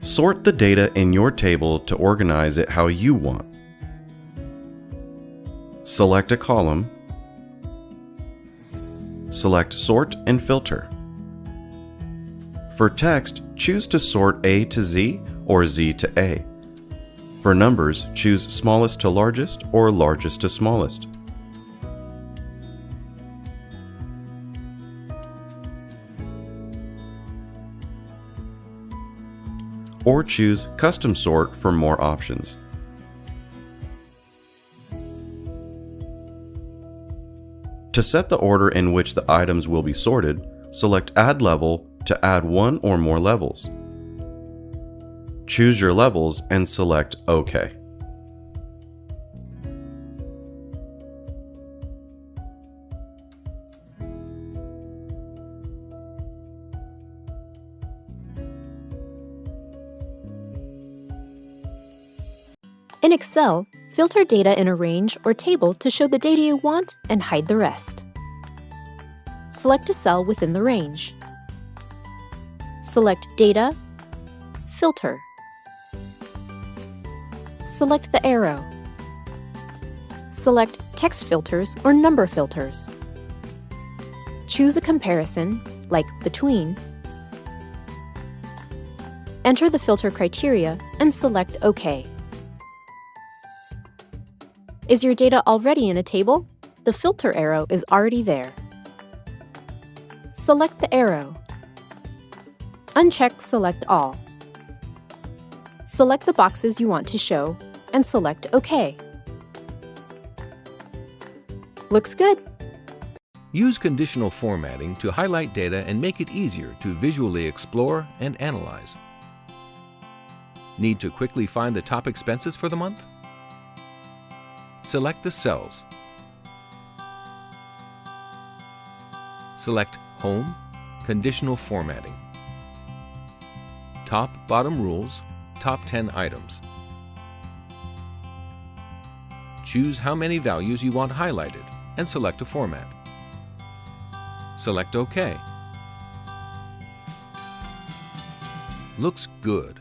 Sort the data in your table to organize it how you want. Select a column. Select Sort and Filter. For text, choose to sort A to Z or Z to A. For numbers, choose smallest to largest or largest to smallest. Or choose Custom Sort for more options. To set the order in which the items will be sorted, select Add Level to add one or more levels. Choose your levels and select OK. In Excel, filter data in a range or table to show the data you want and hide the rest. Select a cell within the range. Select Data, Filter. Select the arrow. Select Text Filters or Number Filters. Choose a comparison, like Between. Enter the filter criteria and select OK. Is your data already in a table? The filter arrow is already there. Select the arrow. Uncheck Select All. Select the boxes you want to show and select OK. Looks good! Use conditional formatting to highlight data and make it easier to visually explore and analyze. Need to quickly find the top expenses for the month? Select the cells. Select Home, Conditional Formatting. Top-bottom rules, top 10 items. Choose how many values you want highlighted and select a format. Select OK. Looks good.